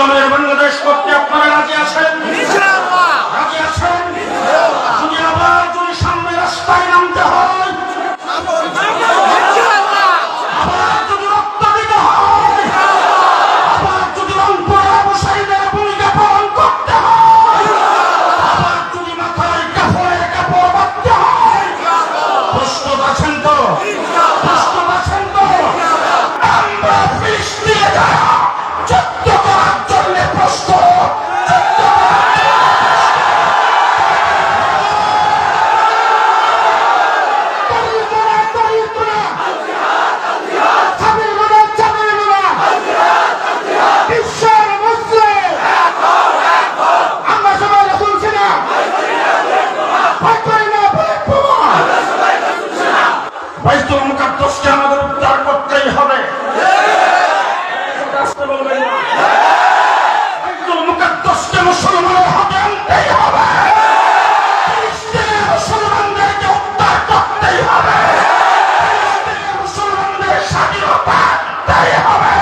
ইসলামের বাংলাদেশ করতে আপনারা রাজি আছেন? রাজি আছেন? যদি আবার যদি সামনে রাস্তায় নামতে হয়, আবার যদি রক্ত দিতে হয়, আবার যদি রংপুর আবুসাইদের ভূমিকা পালন করতে হয়, আবার যদি মাথায় কাপড়ের কাপড় বাঁধতে হয়, প্রস্তুত আছেন তো? প্রস্তুত আছেন তো? আমরা ফিলিস্তিনে যারা যুদ্ধ করার জন্য প্রস্তুত। বাইতুল মুকাদ্দাসকে আমাদের উদ্ধার করতেই হবে। বাইতুল মুকাদ্দাসকে মুসলমানের হাতে আনতেই হবে। ফিলিস্তিনের মুসলমানদেরকে উদ্ধার করতেই হবে। ফিলিস্তিনের মুসলমানদের স্বাধীনতা আনতেই হবে।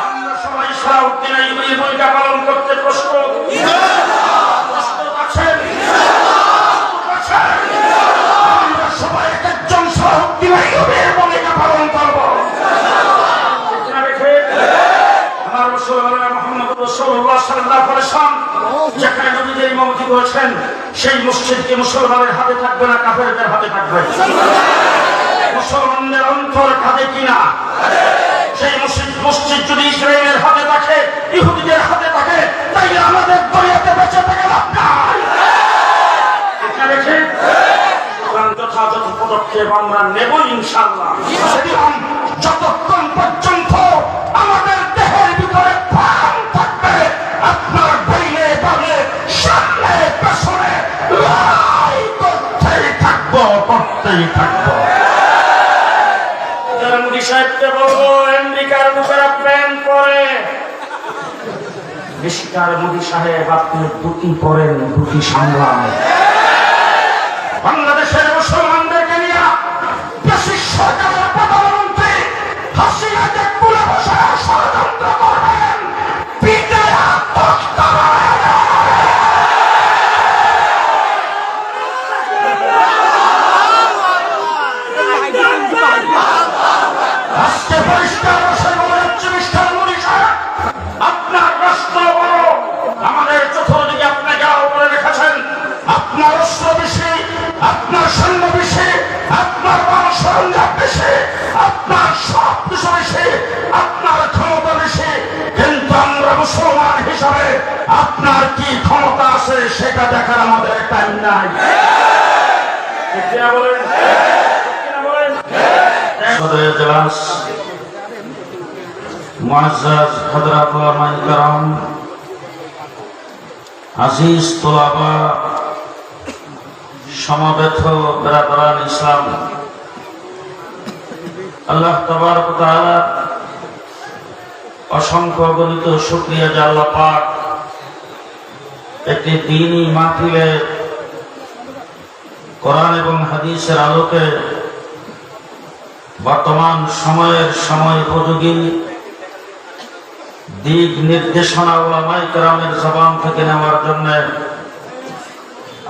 আমরা সবাই সালাউদ্দিন আইয়ুবীর ভূমিকা পালন করতে প্রস্তুত। প্রস্তুত আছেন? আমরা সবাই একজন সালাউদ্দিন আইয়ুবীর ভূমিকা পালন করব। আমার রাসূলুল্লাহ মুহাম্মদ রাসূলুল্লাহ সাল্লাল্লাহু আলাইহি ওয়াসাল্লাম যেখানে নবীদের ইমামতি করেছেন, সেই মসজিদকে মুসলমানের হাতে থাকবে না, কাফেরদের হাতে থাকবে। মুসলমানদের অন্তর কাঁদে কিনা? সেই মসজিদ যদি ইসরায়েলের হাতে থাকে, ইহুদিদের হাতে থাকে, তাইলে আমাদের দুনিয়াতে বেঁচে থেকে লাভ নাই। এটা দেখে যথাযথ পদক্ষেপ আমরা নেব ইনশাআল্লাহ। যতক্ষণ পর্যন্ত আমাদের দেহের ভিতরে প্রাণ থাকবে, আপনার বাইরে বাইরে সামনে পেছনে লড়াই করতেই থাকবো, করতেই থাকবো। মোদী সাহেবকে বলবো, আমেরিকার লোকেরা প্ল্যান করে, মিস্টার মোদী সাহেব আপনি দুটি পড়েন, দুটি সামলান। বাংলাদেশের মুসলমানদেরকে নিয়ে বেশি সরকারের প্রধানমন্ত্রী হাসিনাকে কুলে বসে ষড়যন্ত্র করবেন, পিটায়া তক্তা আজকে পরিষ্কার ভাষায় বলা হচ্ছে, মিস্টার মোদী সাহেব আপনার রাষ্ট্র বড়, আমাদের চতুর্দিকে আপনি গাও করে রেখেছেন। আপনার অস্ত্র বেশি, আপনার সৈন্য বেশি, আপনার মানব সরঞ্জাম বেশি, আপনার সব কিছু বেশি, আপনার ক্ষমতা বেশি, কিন্তু আমরা মুসলমান হিসাবে আপনার কি ক্ষমতা আছে সেটা দেখার আমাদের টাইম নাই। বলেন সদর এজলাস মুআজ্জাজ হযরত উলামায়ে কেরাম, আজিজ তোলাবা, সমবেত বিরাদরান ইসলাম, আল্লাহ তাবারক ওয়া তাআলা অসংখ্য গণিত শুকরিয়া যে আল্লাহ পাক একটি দ্বীনি মাহফিলে কোরআন এবং হাদিসের আলোকে বর্তমান সময়ের সময় উপযোগী দিক নির্দেশনা উলামায়ে কেরামের জবান থেকে নেওয়ার জন্য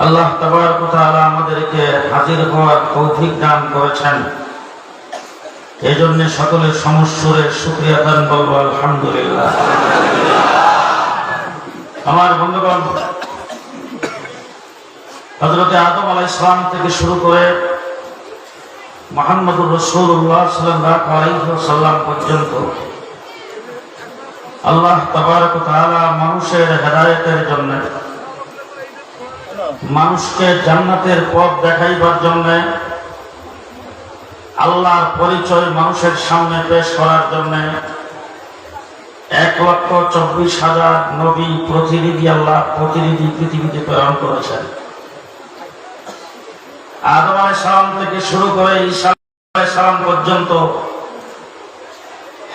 আল্লাহ তাবারক ওয়া তাআলা আমাদেরকে হাজির হওয়ার তৌফিক দান করেছেন। এই জন্য সকলের সমস্যরে শুকরিয়া দান বলবো আলহামদুলিল্লাহ। আমার বন্ধুগণ, হযরত আদম আলাইহিস সালাম থেকে শুরু করে মুহাম্মদুর রাসূলুল্লাহ সাল্লাল্লাহু আলাইহি ওয়াসাল্লাম পর্যন্ত আল্লাহ তাবারক ওয়া তাআলা মানুষের হেদায়েতের জন্য, মানুষকে জান্নাতের পথ দেখাইবার জন্য, আল্লাহর পরিচয় মানুষের সামনে পেশ করার জন্য 1,24,000 নবী প্রতিনিধি, আল্লাহ প্রতিনিধি পৃথিবীতে প্রেরণ করেছেন। আদম আলাইহিস সালাম থেকে শুরু করে ঈসা আলাইহিস সালাম পর্যন্ত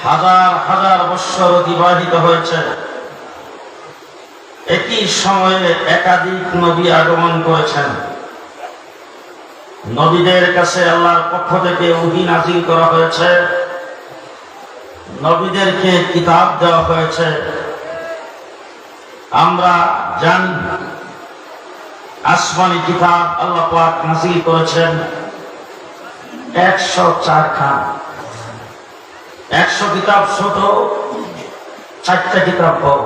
হাজার হাজার বৎসর অতিবাহিত হয়েছে। একই সময়ে একাধিক নবী আগমন করেছেন। নবীদের কাছে আল্লাহর পক্ষ থেকে ওহী নাযিল করা হয়েছে, নবীদেরকে কিতাব দেওয়া হয়েছে, আমরা জানি আসমানি কিতাব আল্লাহ পাক নাযিল করেছেন 104 খান। 100 কিতাব ছোট, 4টা কিতাব বড়।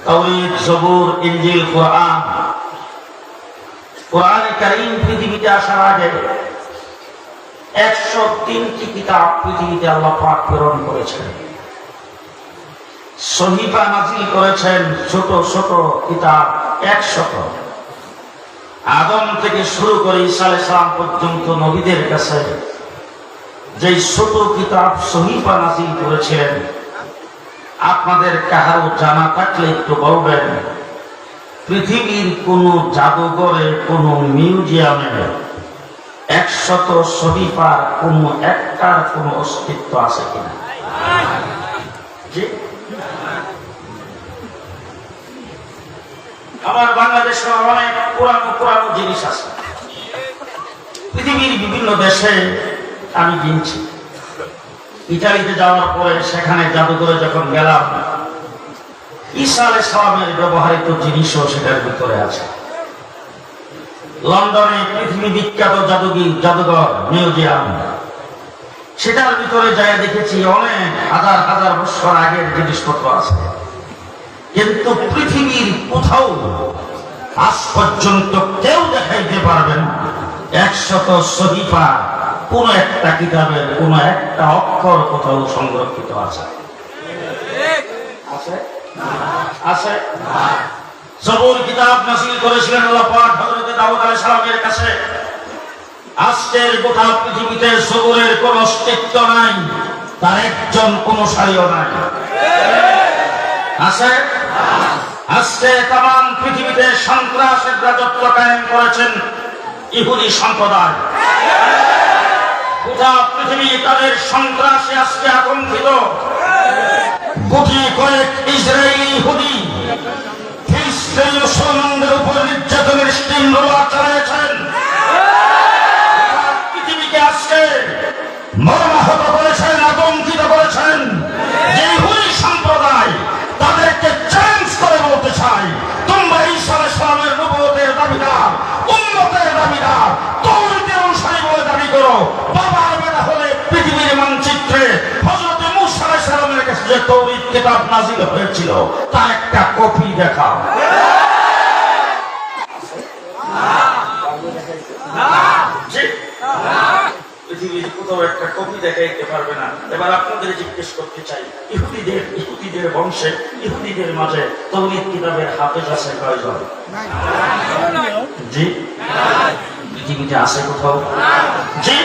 তাওরীত, জবুর, ইনজিল, কোরআন। কোরআনে কারীম পৃথিবীতে আসার আগে 103টি কিতাব পৃথিবীতে আল্লাহ পাক প্রেরণ করেছেন। সহিফা নাযিল করেছেন ছোট ছোট কিতাব 100। আদম থেকে শুরু করে ঈসা আলাইহিস সালাম পর্যন্ত নবীদের কাছে যে ছোট কিতাব সহিফা নাযিল করেছেন, আপনাদের কারো জানা থাকলে একটু বলবেন। পৃথিবীর কোন জাদুঘরে, কোন মিউজিয়ামে 100 সহিফার কোন একটার কোন অস্তিত্ব আছে কিনা? আমার বাংলাদেশে অনেক পুরানো পুরানো জিনিস আছে। পৃথিবীর বিভিন্ন দেশে আমি কিনছি। ইতালিতে যাওয়ার পরে সেখানে জাদুঘরে যখন গেলাম, ঈসা আলাইহিস সালামের ব্যবহৃত জিনিসও সেটার ভিতরে আছে। লন্ডনে পৃথিবী বিখ্যাত জাদুঘর মিউজিয়াম, সেটার ভিতরে যায় দেখেছি অনেক হাজার হাজার বছর আগের জিনিসপত্র আছে। কিন্তু পৃথিবীর কোথাও আজ পর্যন্ত কেউ দেখাইতে পারবে না 100 সহিফা কোন একটা কিতাবের কোন একটা অক্ষর কোথাও সংরক্ষিত আছে। আছে? জবুর কিতাব নাযিল করেছিলেন আল্লাহ পাক হযরত দাউদ আলাইহিস সালামের কাছে। আজকের গোটা পৃথিবীতে জবুরের কোন অস্তিত্ব নাই, তার একজন অনুসারীও নাই। আছে? আজকে তাম পৃথিবীতে সন্ত্রাসের রাজত্ব কায়েম করেছেন ইহুদি সম্প্রদায়। গোটা পৃথিবী তাদের সন্ত্রাসে আজকে আতঙ্কিত। গুটি কয়েক ইসরায়েলি ইহুদি ফিলিস্তিনি মুসলমানদের উপর নির্যাতনের স্টিম রোলার চালিয়েছেন। পৃথিবীকে আজকে মর্মাহত করেছেন, আতঙ্কিত করেছেন। যে ইহুদি সম্প্রদায় তাদেরকে চ্যালেঞ্জ করে বলতে চাই, তোমরা ঈসা আলাইহিস সালামের নবুয়তের দাবিদার, উম্মতের দাবিদার, তাওরীতের অনুসারী বলে দাবি করো। বাবার বেটা হলে পৃথিবীর মানচিত্রে হযরত মূসা আলাইহিস সালামের কাছে যে তাওরীত কিতাব নাযিল হয়েছিল তার একটা কপি দেখাও। পৃথিবীর কোথাও একটা কপি দেখাইতে পারবে না। এবার আপনাদের জিজ্ঞেস করতে চাই, ইহুদিদের বংশে, ইহুদিদের মাঝে তাওরীত কিতাবের হাফেজ আছে কয়জন? জি? পৃথিবীতে আছে কোথাও? জি?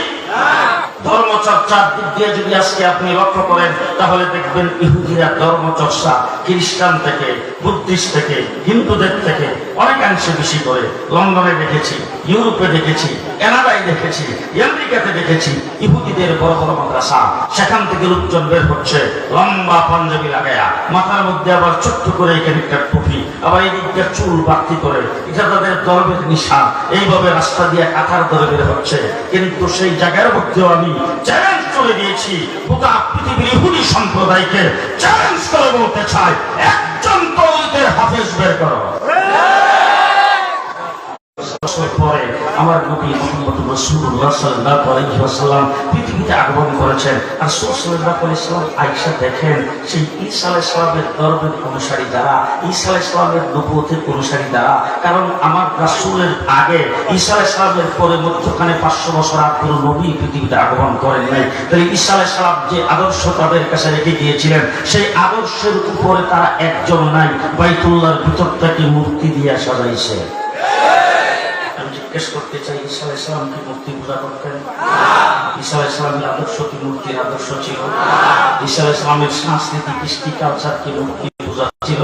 ধর্মচর্চার দিক দিয়ে যদি আজকে আপনি লক্ষ্য করেন, তাহলে দেখবেন ইহুদিরা ধর্মচর্চা খ্রিস্টান থেকে, বুদ্ধিস্ট থেকে, হিন্দুদের থেকে অনেকাংশে বেশি করে। লন্ডনে দেখেছি, ইউরোপে দেখেছি, কানাডায় দেখেছি, আমেরিকাতে দেখেছি ইহুদিদের বড় বড় মাদ্রাসা। সেখান থেকে লোকজন বের হচ্ছে লম্বা পাঞ্জাবি লাগায়া, মাথার মধ্যে আবার ছোট্ট করে এখানে একটা টুপি, আবার এই দিকটা চুল বাড়তি করে, এটা তাদের ধর্মের নিশান। এইভাবে রাস্তা দিয়ে কাঁথার ধরে বের হচ্ছে। কিন্তু সেই জায়গার মধ্যেও আমি চ্যালেঞ্জ করে দিয়েছি, গোটা পৃথিবীর ইহুদি সম্প্রদায়কে চ্যালেঞ্জ করে বলতে চাই, একজন তাওরীতের হাফেজ বের করো। পরে আমার নবী মুহাম্মদ রাসূলুল্লাহ সাল্লাল্লাহু আলাইহি ওয়াসাল্লাম পৃথিবীতে আগমন করেছেন। আর রাসূল সাল্লাল্লাহু আলাইহি ওয়াসাল্লাম আয়েশা দেখেন সেই ঈসা আলাইহিস সালামের ধর্মের অনুসারী যারা, ঈসা আলাইহিস সালামের নবুয়তের অনুসারী যারা, কারণ আমার রাসূলের আগে ঈসা আলাইহিস সালামের পরে মধ্যখানে 500 বছর আগে কোনো নবী পৃথিবীতে আগমন করেন নাই। তাই ঈসা আলাইহিস সালাম যে আদর্শ তাদের কাছে রেখে গিয়েছিলেন, সেই আদর্শের উপরে তারা একজন নাই। বাইতুল্লাহর ভিতর থেকে মূর্তি দিয়ে সাজাইছে। জিজ্ঞেস করতে চাই, ঈসা আলাইহিস সালাম কি মূর্তি পূজা করতেন? ঈসা আলাইহিস সালামের আদর্শ কি মূর্তির আদর্শ ছিল? ঈসা আলাইহিস সালামের সংস্কৃতি, কৃষ্টি, কালচার কি মূর্তি পূজা ছিল?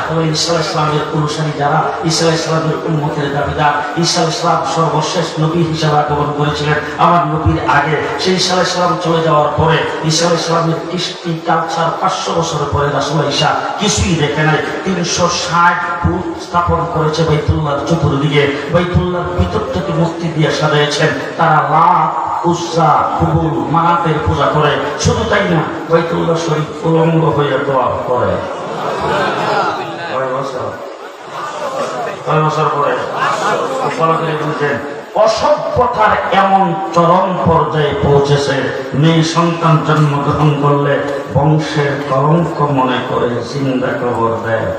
তবে ঈসা আলাইহিস সালামের অনুসারী যারা, ঈসা আলাইহিস সালামের উম্মতের দাবিদার, ঈসা আলাইহিস সালাম সর্বশেষ নবী হিসেবে আগমন করেছিলেন আমার নবীর আগে। সেই ঈসা আলাইহিস সালাম চলে যাওয়ার পরে ঈসা আলাইহিস সালামের কৃষ্টি, কালচার 500 বছর পরে রাসূল ঈসা কিছুই দেখে নাই। 360 ফুট স্থাপন করেছে বাইতুল্লাহর চতুর্দিকে। বাইতুল্লাহর ভিতর থেকে মূর্তি দিয়ে সাজিয়েছেন। তারা লাত, উজ্জা, হুবল, মানাতের পূজা করে। শুধু তাই না, বাইতুল্লাহ শরীফ উলঙ্গ হয়ে দোয়া করে। বছর? কয় বছর পরে? বুঝছেন, অসভ্যতার এমন চরম পর্যায়ে পৌঁছেছে, মেয়ে সন্তান জন্মগ্রহণ করলে বংশের কলঙ্ক মনে করে জিন্দা কবর দেয়।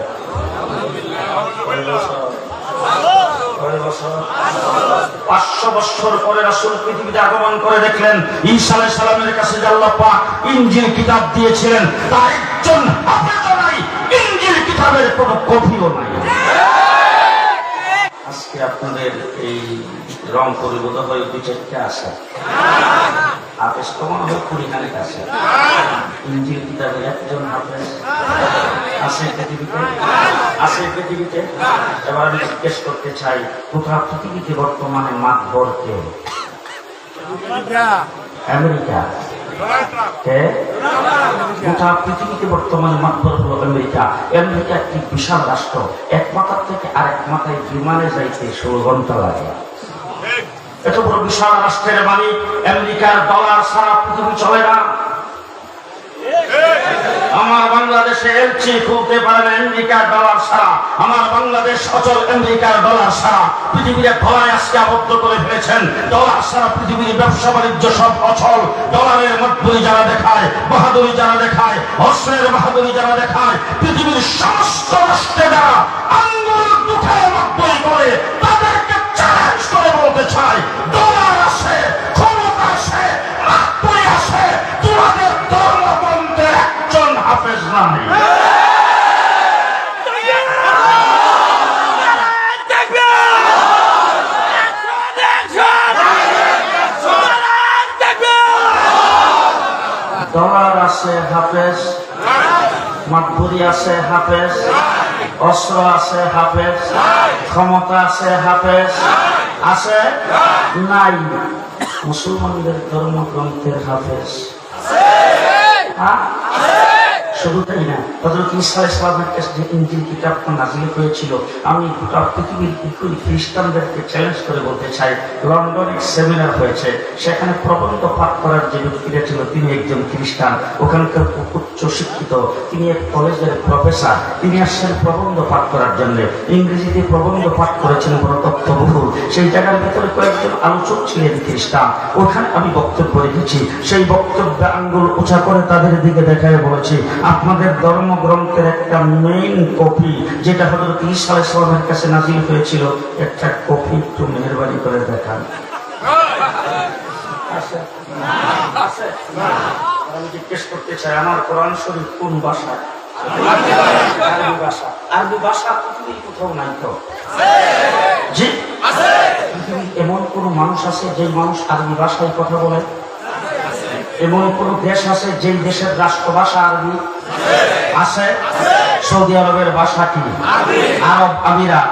500 বছর পরে রাসূল পৃথিবীতে আগমন করে দেখলেন ঈসা আলাইহিস সালামের কাছে যে আল্লাহ পাক ইনজিল কিতাব দিয়েছিলেন তার একজন হাফেজও নাই, ইনজিল কিতাবের কোনো কপিও নাই। আজকে আপনাদের এই রংপুরে বোধ হয় 2-4টা আছে, হাফেজ তো মনে হয় 20 আছে। ইনজিল কিতাবের একজন হাফেজ আছে পৃথিবীতে? আছে পৃথিবীতে? এবার আমি জিজ্ঞেস করতে চাই, গোটা পৃথিবীতে বর্তমানে মাতবর কে? আমেরিকা। কে? গোটা পৃথিবীতে বর্তমানে মাতবর হলো আমেরিকা। আমেরিকা একটি বিশাল রাষ্ট্র, এক মাথার থেকে আরেক মাথায় বিমানে যাইতে 16 ঘন্টা লাগে। এত বড় বিশাল রাষ্ট্রের মালিক আমেরিকার ডলার ছাড়া পৃথিবী চলে না। আমার বাংলাদেশে এলচি খুলতে পারেন আমেরিকার ডলার ছাড়া, আমার বাংলাদেশ অচল আমেরিকার ডলার ছাড়া। পৃথিবীর ধরায় আজকে আবদ্ধ করে ফেলেছেন, ডলার ছাড়া পৃথিবীর ব্যবসা বাণিজ্য সব অচল। ডলারের মধ্যে যারা দেখায় বাহাদুরি, যারা দেখায় অস্ত্রের বাহাদুরি, যারা দেখায় পৃথিবীর সমস্ত রাষ্ট্রে যারা আঙ্গুল দুঃখের মধ্যই করে, তাদেরকে চ্যালেঞ্জ করে বলতে চাই, ডলার আছে, ক্ষমতা আছে, মাতবরি আছে, তোমাদের ধর্মগ্রন্থের একজন হাফেজ নাই। ডলার আছে হাফেজ, মাতবরি আছে হাফেজ, অস্ত্র আছে হাফেজ, ক্ষমতা আছে হাফেজ, আছে নাই মুসলমানদের ধর্মগ্রন্থের হাফেজ? শুধু তাই না, হযরত ঈসা আলাইহিস সালামের কাছে যে ইনজিল কিতাবটা নাযিল হয়েছিল, আমি গোটা পৃথিবীর খ্রিস্টানদেরকে চ্যালেঞ্জ করে বলতে চাই, লন্ডনে সেমিনার হয়েছে, সেখানে প্রবন্ধ পাঠ করার যে ব্যক্তিটা ছিল তিনি একজন খ্রিস্টান, ওখানকার উচ্চ শিক্ষিত, তিনি এক কলেজের প্রফেসর, তিনি আসছেন প্রবন্ধ পাঠ করার জন্য, ইংরেজিতে প্রবন্ধ পাঠ করেছেন বড় তত্ত্ববহুল। সেই জায়গার ভেতরে কয়েকজন আলোচক ছিলেন খ্রিস্টান, ওখানে আমি বক্তব্য রেখেছি, সেই বক্তব্যে আঙ্গুল উঁচা করে তাদের দিকে দেখায় বলেছি, আপনাদের ধর্মগ্রন্থের একটা মেইন কপি যেটা হযরত ঈসা আলাইহিস সালামের কাছে নাযিল হয়েছিল, একটা কপি একটু মেহেরবানি করে দেখান। আমি জিজ্ঞেস করতে চাই, আমার কোরআন শরীফ কোন ভাষা? আরবি ভাষা। আরবি ভাষা পৃথিবীর কোথাও নাই তো? জি, পৃথিবীর এমন কোন মানুষ আছে যে মানুষ আরবি ভাষায় কথা বলে? এমন কোন দেশ আছে যে দেশের রাষ্ট্রভাষা আরবি? আছে। সৌদি আরবের ভাষা কি? আরব আমিরাত,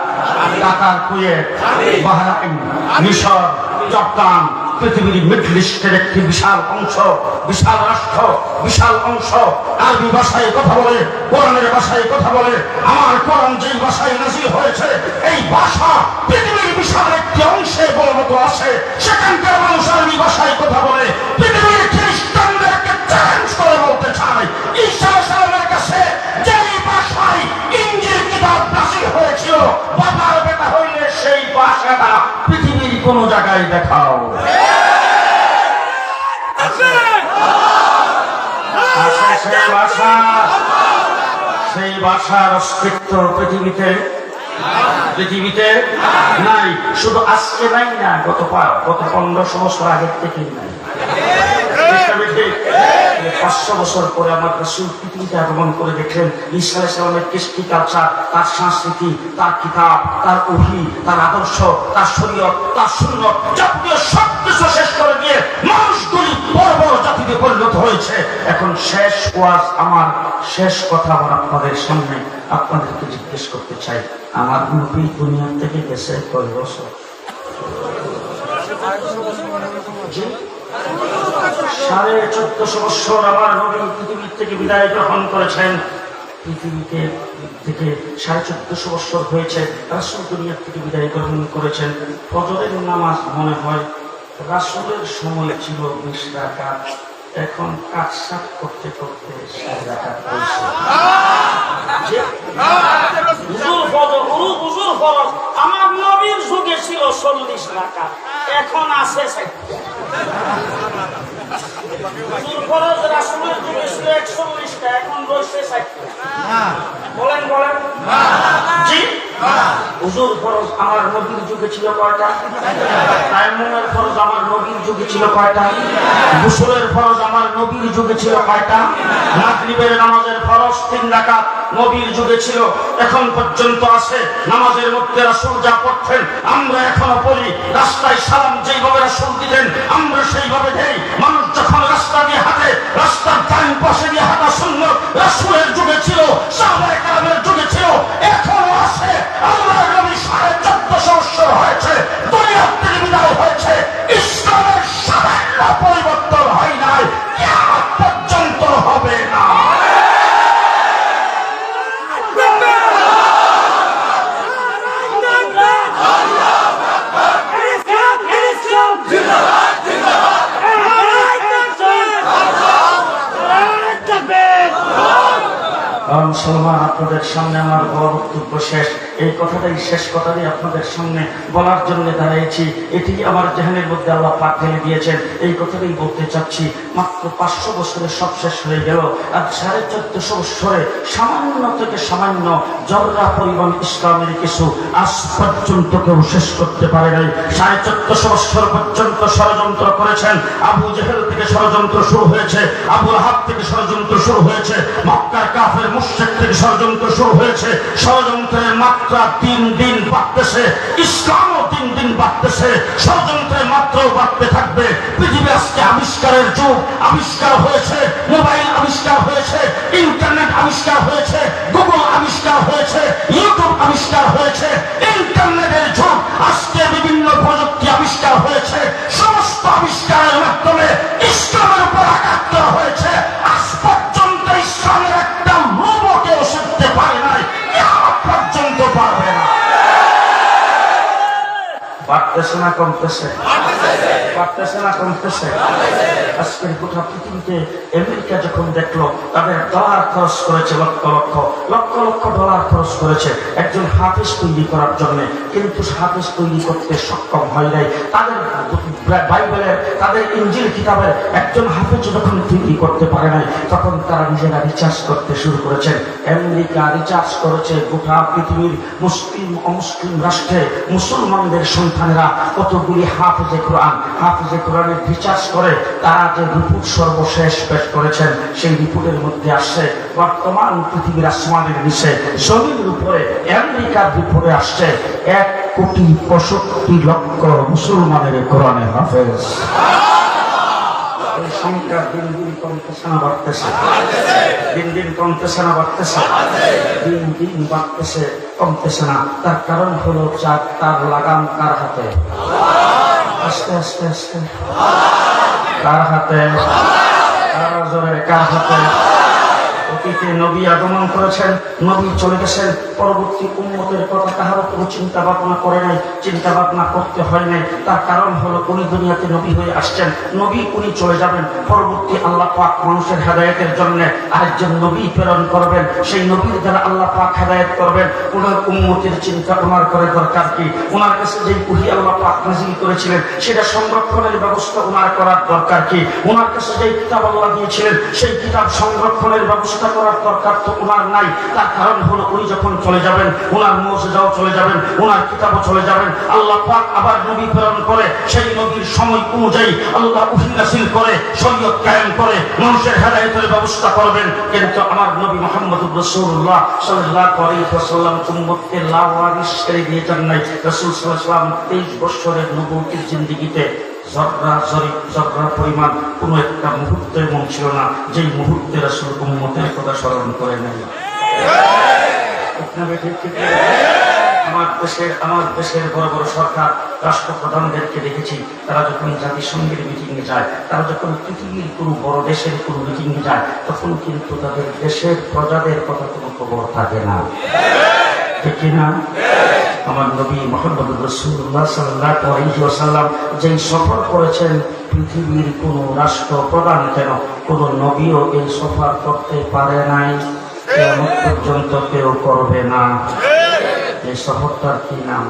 কাতার, কুয়েত, বাহরাইন, মিশর, জর্দান, পৃথিবীর মিডল ইস্টের একটি বিশাল অংশ, বিশাল রাষ্ট্র, বিশাল অংশ আরবি ভাষায় কথা বলে, কোরআনের ভাষায় কথা বলে। আমার কোরআন যেই ভাষায় নাযিল হয়েছে, এই ভাষা পৃথিবীর বিশাল একটি অংশে বলবত আছে, সেখানকার মানুষ আরবি ভাষায় কথা বলে। পৃথিবীর খ্রিস্টানদেরকে চ্যালেঞ্জ করে বলতে চাই, ঈসা আলাইহিস সালামের কাছে যেই ভাষায় ইনজিল কিতাব নাযিল হয়েছিল, বাবার বেটা হইলে সেই ভাষাটা পৃথিবীর কোন জায়গায় দেখাও। সেই ভাষার অস্তিত্ব পৃথিবীতে নাই। শুধু আজকে নাই না, গত 1500 বছর আগের থেকেই নাই। 500 বছর পরে আমার রাসূল পৃথিবীতে আগমন করে দেখলেন ঈসা আলাইহিস সালামের কৃষ্টি কালচার, তার সংস্কৃতি, তার কিতাব, তার ওহী, তার আদর্শ, তার শরীয়ত, তার সুন্নাত, যাবতীয় সবকিছু শেষ করে দিয়ে মানুষগুলি বড় বড় জাতিতে পরিণত হয়েছে। এখন শেষ ওয়াজ, আমার শেষ কথা আমার আপনাদের সামনে, আপনাদেরকে জিজ্ঞেস করতে চাই, আমার নবী দুনিয়া থেকে গেছে কয় বছর? 1450 বছর আমার নবী পৃথিবীর থেকে বিদায় গ্রহণ করেছেন। পৃথিবীতে থেকে 1450 বছর হয়েছে রাসূল দুনিয়া থেকে বিদায় গ্রহণ করেছেন। ফজরের নামাজ মনে হয় রাসূলের সময় ছিল 20 রাকাত, এখন কাজ সাফ করতে করতে আমার নবীর যুগে ছিল 40 টাকা, এখন আছে 60। ফরজ রাসূলের যুগে ছিল 41টা, এখন রয়েছে 60টা। বলেন বলেন জি। হুজুর ফরজ আমার নবীর যুগে ছিল কয়টা? তায়াম্মুমের ফরজ আমার নবীর যুগে ছিল কয়টা? গোসলের ফরজ আমার নবীর যুগে ছিল কয়টা? মাগরিবের নামাজের ফরজ 3 রাকাত নবীর যুগে ছিল, এখন পর্যন্ত আছে। নামাজের মধ্যে রাসূল যা পড়তেন আমরা এখনো পড়ি। রাস্তায় সালাম যেইভাবে রাসূল দিতেন আমরা সেইভাবে দেই। মানুষ যখন রাস্তা দিয়ে হাঁটে রাস্তার ডান পাশে দিয়ে হাঁটা সুন্নত রাসূলের যুগে ছিল, সাহাবায়ে কেরামের যুগে ছিল, এখনো আছে। আল্লাহর নবী 1450 বছর হয়েছে দুনিয়া থেকে বিদায় হয়েছে, ইসলামের সামান্য পরিবর্তন হয় নাই, কিয়ামত পর্যন্ত হবে না। মুসলমান, আপনাদের সামনে আমার বড় বক্তব্য শেষ। এই কথাটাই শেষ কথাটাই আপনাদের সামনে বলার জন্য দাঁড়িয়েছি। এটি আমার জেহেনের মধ্যে আল্লাহ পাক ঢেলে দিয়েছেন, এই কথাটাই বলতে চাচ্ছি। মাত্র 500 বছরে সব শেষ হয়ে গেল, আর 1450 বছরে সামান্য থেকে সামান্য জর্রা পরিমাণ ইসলামের কিছু আজ পর্যন্ত কেউ শেষ করতে পারে নাই। 1450 বছর পর্যন্ত ষড়যন্ত্র করেছেন। আবু জেহেল থেকে ষড়যন্ত্র শুরু হয়েছে, আবু লাহাব থেকে ষড়যন্ত্র শুরু হয়েছে, মক্কার কাফের মুশরিক থেকে ষড়যন্ত্র শুরু হয়েছে। ষড়যন্ত্রের মাত্রা দিন দিন বাড়তেছে, ইসলামও দিন দিন বাড়তেছে, ষড়যন্ত্রের মাত্রাও বাড়তে থাকবে। পৃথিবী আজকে আবিষ্কারের যুগ, আবিষ্কার হয়েছে, মোবাইল আবিষ্কার হয়েছে, ইন্টারনেট আবিষ্কার হয়েছে, গুগল আবিষ্কার হয়েছে, ইউটিউব আবিষ্কার হয়েছে, ইন্টারনেটের যুগ। আজকে বিভিন্ন প্রযুক্তি আবিষ্কার হয়েছে, সমস্ত আবিষ্কারের মাধ্যমে ইসলামের উপর আঘাত করা হয়েছে। আজ পর্যন্ত ইসলামের একটা রূপকেও শিখতে পারে নাই, কিয়ামত পর্যন্ত পারবে না। বাড়তেছে না কমতেছে? বাড়তেছে না কমতেছে? আজকের গোটা পৃথিবীতে আমেরিকা যখন দেখলো তাদের ডলার খরচ করেছে, লক্ষ লক্ষ লক্ষ লক্ষ ডলার খরচ করেছে একজন হাফেজ তৈরি করার জন্য, কিন্তু হাফেজ তৈরি করতে সক্ষম হয় নাই। তাদের বাইবেলের, তাদের ইনজিল কিতাবের একজন হাফেজ যখন তৈরি করতে পারে নাই, তখন তারা নিজেরা রিচার্জ করতে শুরু করেছেন। আমেরিকা রিচার্জ করেছে গোটা পৃথিবীর মুসলিম অমুসলিম রাষ্ট্রে মুসলমানদের সন্তানেরা কতগুলি হাফেজে কোরআনের রিচার্জ করে তারা যে রিপোর্ট সর্বশেষ পেশ করেছেন, সেই রিপোর্টের মধ্যে আসছে বর্তমান পৃথিবীর আসমানের নিচে জমিনের উপরে আমেরিকার বিপদে আসছে 1,65,00,000 মুসলমানের কোরআনে হাফেজ। এই সংখ্যা দিন দিন কমতেছে না বাড়তেছে? দিন দিন কমতেছে না বাড়তেছে? দিন দিন বাড়তেছে, কমতেছে না। তার কারণ হলো তার লাগাম কার হাতে? আস্তে আস্তে আস্তে কার হাতে? কার জোরে কার হাতে? অতীতে নবী আগমন করেছেন, নবী চলে গেছেন, পরবর্তী উম্মতের কথা কাহার কোনো চিন্তা ভাবনা করে নাই, চিন্তা ভাবনা করতে হয় নাই। তার কারণ হলো উনি দুনিয়াতে নবী হয়ে আসছেন, নবী উনি চলে যাবেন, পরবর্তী আল্লাহ পাক মানুষের হেদায়েতের জন্য আরেকজন নবী প্রেরণ করবেন। সেই নবীর দ্বারা আল্লাহ পাক হেদায়েত করবেন। ওনার উম্মতের চিন্তা ওনার করে দরকার কি? ওনার কাছে যে ওহী আল্লাহ পাক নাযিল করেছিলেন সেটা সংরক্ষণের ব্যবস্থা ওনার করার দরকার কি? ওনার কাছে যে কিতাব আল্লাহ দিয়েছিলেন সেই কিতাব সংরক্ষণের ব্যবস্থা করার দরকার তো ওনার নাই। তার কারণ হলো উনি যখন চলে যাবেন ওনার মুজিজাও চলে যাবেন, ওনার কিতাবও চলে যাবেন। আল্লাহ পাক আবার নবী প্রেরণ করে, সেই নবীর সময় অনুযায়ী আল্লাহ ওহী নাযিল করে, শরীয়ত কায়েম করে, মানুষের হেদায়েতের ব্যবস্থা করবেন। কিন্তু আমার নবী মুহাম্মদুর রাসূলুল্লাহ সাল্লাল্লাহু আলাইহি ওয়াসাল্লাম উম্মতকে লাওয়ারিস ছেড়ে দিয়েছেন নাই। রাসূল সাল্লাল্লাহু আলাইহি ওয়াসাল্লাম 23 বছরের নবুয়তের জিন্দেগিতে জর্রা পরিমাণ কোনো একটা মুহূর্ত এমন ছিল না যেই মুহূর্তে রাসূল উম্মতের কথা স্মরণ করে নাই। আমার দেশের বড় বড় সরকার রাষ্ট্রপ্রধানদেরকে দেখেছি, তারা যখন জাতিসংঘের মিটিংয়ে যায়, তারা যখন পৃথিবীর কোনো বড় দেশের কোনো মিটিংয়ে যায়, তখন কিন্তু তাদের দেশের প্রজাদের কথা কোনো খবর থাকে না, ঠিক না? আমার নবী মুহাম্মদুর রাসূলুল্লাহ সাল্লাল্লাহু আলাইহি ওয়াসাল্লাম যেই সফর করেছেন পৃথিবীর কোন রাষ্ট্র প্রধান কেন কোন নবীও এই সফর করতে পারে নাই, কিয়ামত পর্যন্ত কেউ করবে না। এই সফরটার কি নাম?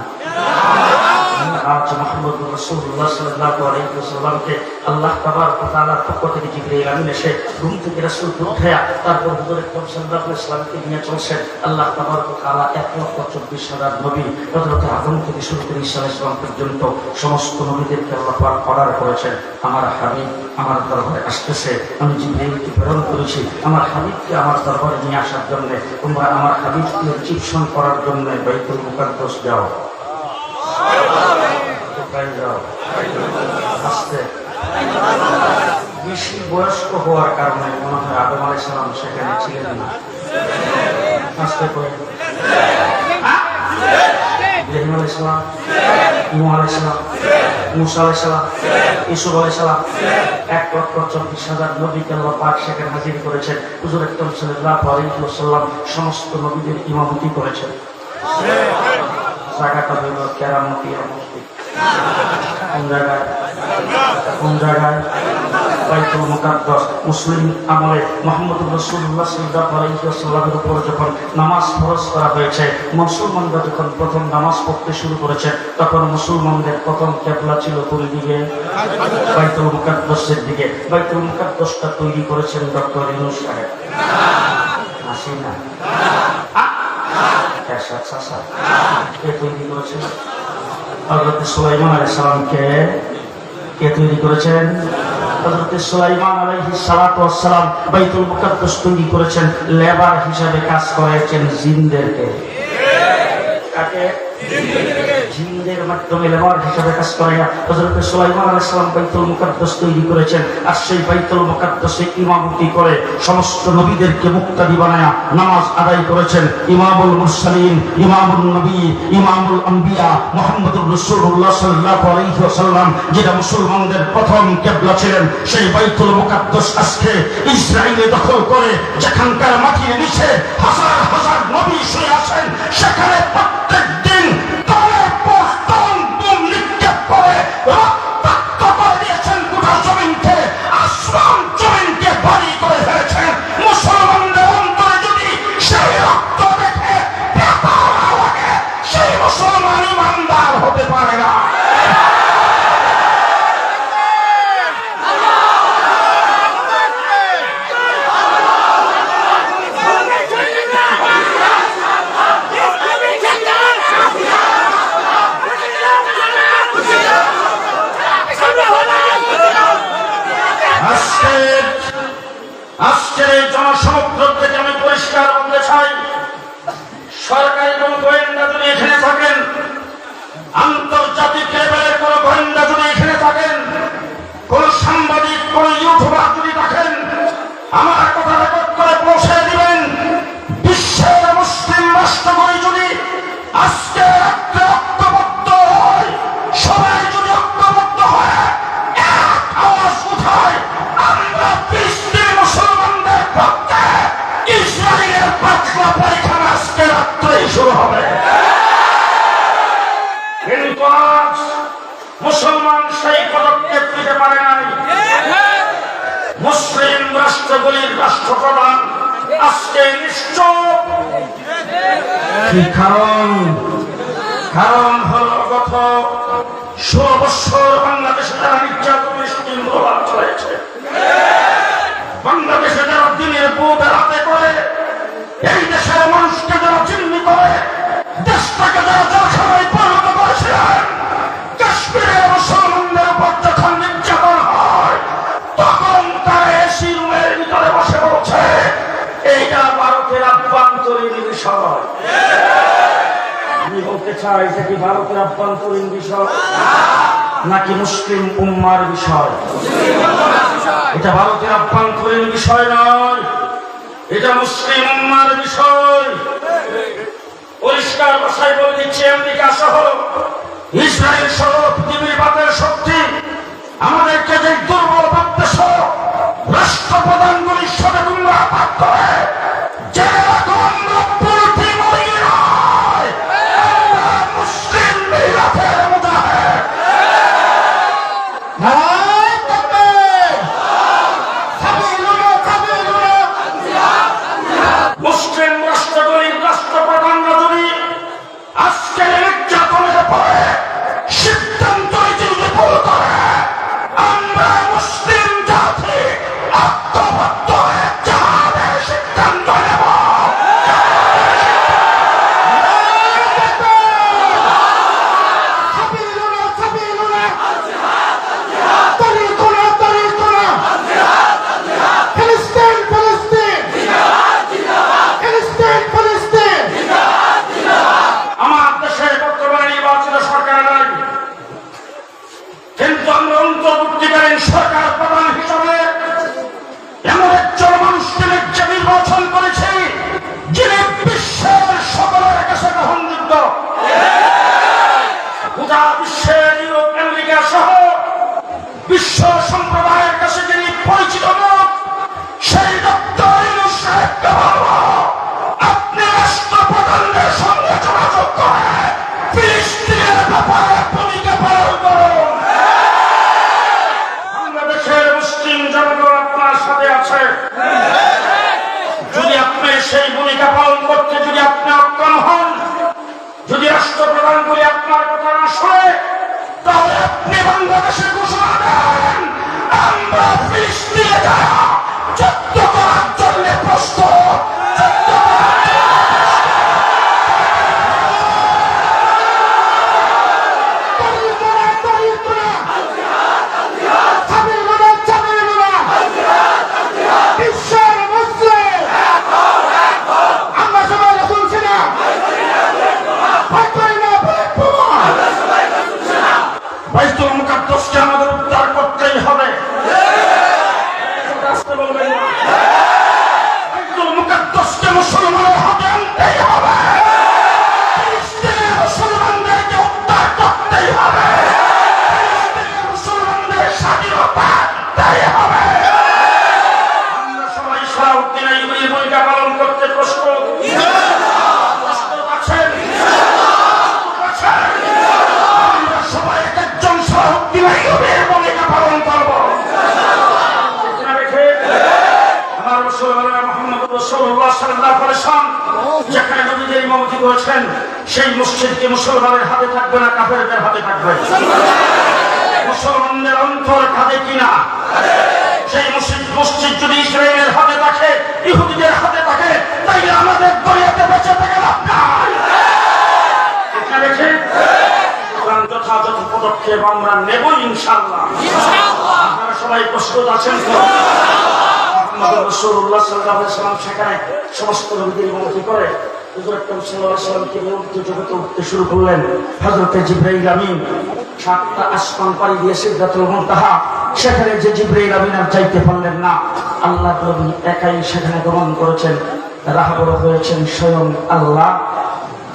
আজ মুহাম্মদ রাসূলুল্লাহ সাল্লাল্লাহু আলাইহি ওয়াসাল্লামকে আল্লাহ তাবারক ওয়া তাআলার পক্ষ থেকে জিবরাইল আমিন এসে ঘুম থেকে রাসূলকে উঠায়া তারপর হুজুর আকরাম সাল্লাল্লাহু আলাইহি ওয়াসাল্লামকে নিয়ে চলছেন। আল্লাহ তাবারক ওয়া তাআলা 1,24,000 নবী হযরত আদম থেকে শুরু করে ঈসা আলাইহিস সালাম পর্যন্ত সমস্ত নবীদেরকে আল্লাহ পাক অর্ডার করেছেন, আমার হাবিব আমার দরবারে আসতেছে, আমি জিবরাইলকে প্রেরণ করেছি আমার হাবিবকে আমার দরবারে নিয়ে আসার জন্য। তোমরা আমার হাবিবকে রিসিপশন করার জন্য বাইতুল মুকাদ্দাস যাও। বেশি বয়স্ক হওয়ার কারণে মনে হয় আদম আলাইহিস সালাম সেখানে ছিলেন না। আস্তে করে ইব্রাহিম আলাইহিস সালাম, নূহ আলাইহিস সালাম, মূসা আলাইহিস সালাম, ইউসুফ আলাইহিস সালাম 1,24,000 নবীকে আল্লাহ পাক সেখানে হাজির করেছেন। হুজুর আকরাম সাল্লাল্লাহু আলাইহি ওয়াসাল্লাম সমস্ত নবীদের ইমামতি করেছেন। জায়গাটা হইল কেরামতি মসজিদ। কোন জায়গায়? বাইতুল মুকাদ্দাস। মুসলিম আমলে মুহাম্মদ রাসূলুল্লাহ সাল্লাল্লাহু আলাইহি ওয়াসাল্লামের উপর যখন নামাজ ফরজ করা হয়েছে, মুসলমানরা যখন প্রথম নামাজ পড়তে শুরু করেছে, তখন মুসলমানদের প্রথম কিবলা ছিল কোন দিকে? বাইতুল মুকাদ্দাসের দিকে। বাইতুল মুকাদ্দাসটা তৈরি করেছেন ডক্টর ইউনূস সাহেব। আসি না? কে তৈরি করেছেন? হযরত সুলাইমান আলাইহিস সালামকে কে তৈরি করেছেন? হযরত সুলাইমান আলাইহিস সালাতু ওয়াস সালাম বাইতুল মুকাদ্দাস তৈরি করেছেন, লেবার হিসাবে কাজ করেছেন জিনদেরকে। কাকে? জিনদের মাধ্যমে লেবার হিসাবে কাজ করে হযরত সুলাইমান আলাইহিস সালাম বাইতুল মুকাদ্দাস তৈরি করেছেন। আর সেই বাইতুল মুকাদ্দাসে ইমামতি করে সমস্ত নবীদেরকে মুক্তাদি বানায়া নামাজ আদায় করেছেন ইমামুল মুরসালিন, ইমামুল নবী, ইমামুল আম্বিয়া মুহাম্মদুর রাসূলুল্লাহ সাল্লাল্লাহু আলাইহি ওয়াসাল্লাম, যেটা মুসলমানদের প্রথম কিবলা ছিলেন। সেই বাইতুল মুকাদ্দাস আজকে ইসরায়েলে দখল করে যেখানকার মাটির নিচে হাজার হাজার নবী শুয়ে আছেন, সেখানে প্রত্যেক দিন আজকের এই জনসমুদ্র থেকে আমি পরিষ্কার বলতে চাই, সরকারি কোন গোয়েন্দা যদি এখানে থাকেন, আন্তর্জাতিক লেভেলের কোন গোয়েন্দা যদি এখানে থাকেন, কোন সাংবাদিক কোন ইউটিউবার যদি থাকেন, আমার কথা রেকর্ড করে পৌঁছে দিবেন। বিশ্বের মুসলিম রাষ্ট্রগুলি যদি আজকে একটা ঐক্যবদ্ধ হয়, সবাই যদি ঐক্যবদ্ধ হয়, এক আওয়াজ উঠায়, আমরা পৃথিবীর মুসলমানদের পক্ষে ইসরায়েলের পাতলা পায়খানা আজকে রাত্রেই শুরু হবে। কিন্তু আজ মুসলমান সেই পদক্ষেপ নিতে পারে নাই। মুসলিম রাষ্ট্রগুলির রাষ্ট্রপ্রধান আজকে নিশ্চুপ। কি কারণ? কারণ হল গত 16 বছর বাংলাদেশে যারা নির্যাতন নিষ্ঠুর চলেছে, বাংলাদেশে যারা দিনের বুকের হাতে করে এই দেশের মানুষকে যারা চিহ্নি করে দেশটাকে যারা জলখানায় পরিণত করেছিলেন, কাশ্মীরের মুসলমানদের উপর যখন নির্যাতন হয়, তখন তারা এসি রুমের ভিতরে বসে বলছে এইটা ভারতের আভ্যন্তরীণ বিষয়। আমি বলতে চাই, এটা কি ভারতের আভ্যন্তরীণ বিষয় নাকি মুসলিম উম্মার বিষয়? এটা ভারতের আভ্যন্তরীণ বিষয় নয়, এটা মুসলিম উম্মার বিষয়। পরিষ্কার ভাষায় বলে দিচ্ছি, আমেরিকা সহ ইসরায়েল সহ পৃথিবীর বাতের শক্তি আমাদেরকে যে দুর্বল ভাবতেছ, রাষ্ট্রপ্রধানগুলির সাথে তোমরা আঘাত করে যে রকম মুসলিম মিল্লাতের মুজাহিদ শুনে তাহলে আপনি বাংলাদেশে ঘোষণা দেন আমরা ফিলিস্তিনে যারা যুদ্ধ করার জন্য প্রস্তুত। বাইতুল মুকাদ্দাসকে আমাদের উদ্ধার করতেই হবে। বাইতুল মুকাদ্দাসকে মুসলমানের হাতে আনতেই হবে। ফিলিস্তিনের মুসলমানদেরকে উদ্ধার করতেই হবে। ফিলিস্তিনের মুসলমানদের স্বাধীনতা আনতেই হবে। আমরা সবাই সালাউদ্দিন আইয়ুবীর ভূমিকা পালন করতে প্রস্তুত। প্রস্তুত আছেন? সবাই একজন সালাউদ্দিন আইয়ুবীর ভূমিকা পালন করব। আমার রাসূলুল্লাহ মুহাম্মদ রাসূলুল্লাহ সাল্লাল্লাহু আলাইহি ওয়াসাল্লাম যেখানে নবীদের ইমামতি করেছেন সেই মসজিদকে মুসলমানের হাতে থাকবে না, কাফেরদের হাতে থাকবে। মুসলমানদের অন্তর কাঁদে কিনা? সেই মসজিদ যদি ইসরায়েলের হাতে থাকে, ইহুদিদের হাতে থাকে, তাইলে আমাদের দুনিয়াতে বেঁচে থেকে লাভ নাই। এটা দেখে যথাযথ পদক্ষেপ আমরা নেব ইনশাআল্লাহ। আপনারা সবাই প্রস্তুত আছেন তো? মুহাম্মদ রাসূলুল্লাহ সাল্লাল্লাহু আলাইহি ওয়াসাল্লাম সেখানে সমস্ত নবীদের ইমামতি করে হুজুর আকরাম সাল্লাল্লাহু আলাইহি ওয়াসাল্লামকে উঠতে জগতে উঠতে শুরু করলেন। হযরত জিবরাইল আমিন 7টা আসমান পাড়ি দিয়ে সিদরাতুল মুনতাহা, সেখানে যে জিবরাইল আমিন আর যাইতে পারলেন না, আল্লাহ নবী একাই সেখানে গমন করেছেন। রাহবর হয়েছেন স্বয়ং আল্লাহ,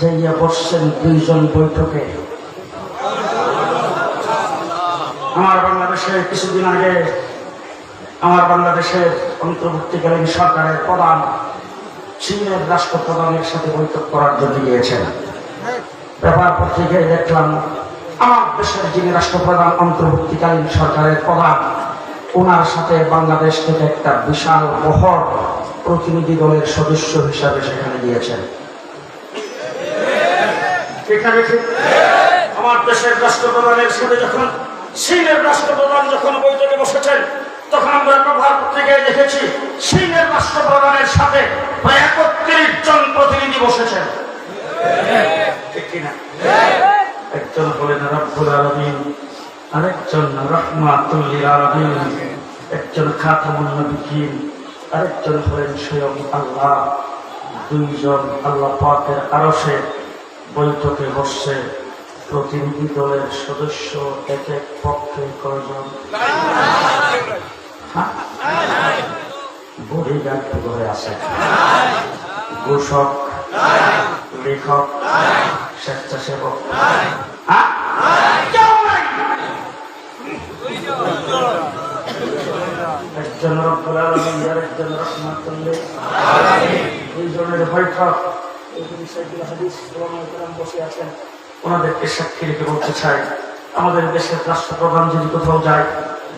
যাইয়া বসছেন দুইজন বৈঠকে। আমার কিছুদিন আগে আমার বাংলাদেশের অন্তর্বর্তীকালীন সরকারের প্রধান চীনের রাষ্ট্রপ্রধানের সাথে বৈঠক করার জন্য গিয়েছেন। পেপার পত্রিকায় দেখলাম আমার দেশের যিনি রাষ্ট্রপ্রধান অন্তর্বর্তীকালীন সরকারের প্রধান, ওনার সাথে বাংলাদেশ থেকে একটা বিশাল বহর প্রতিনিধি দলের সদস্য হিসাবে সেখানে গিয়েছেন। আমার দেশের রাষ্ট্রপ্রধানের সাথে যখন চীনের রাষ্ট্রপ্রধান যখন বৈঠকে বসেছেন, তখন আমরা পেপার পত্রিকায় দেখেছি চীনের রাষ্ট্রপ্রধানের সাথে প্রায় 31 জন প্রতিনিধি বসেছেন। ঠিক কিনা? একজন হলেন রব্বুল আলামিন, আরেকজন রাহমাতুল লিল আলামিন, একজন খাতামুন নবিয়্যিন, আরেকজন হলেন স্বয়ং আল্লাহ। দুইজন আল্লাহ পাকের আরশে বৈঠকে বসছে। প্রতিনিধি দলের সদস্য এক এক পক্ষে কয়জন? বডিগার্ড ঘরে আছে, ঘোষক, লেখক, স্বেচ্ছাসেবক, একজন রব্বুল আলামিন, আরেকজন রাহমাতুল লিল আলামিন। দুইজনের বৈঠক। বসে আছেন, ওনাদেরকে সাক্ষী রেখে বলতে চাই, আমাদের দেশের রাষ্ট্রপ্রধান যদি কোথাও যায়,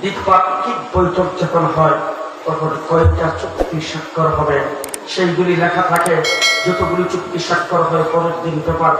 দ্বিপাক্ষিক বৈঠক যখন হয় তখন কয়েকটা চুক্তি স্বাক্ষর হবে, সেইগুলি লেখা থাকে। যতগুলি চুক্তি স্বাক্ষর হয় পরের দিন পেপার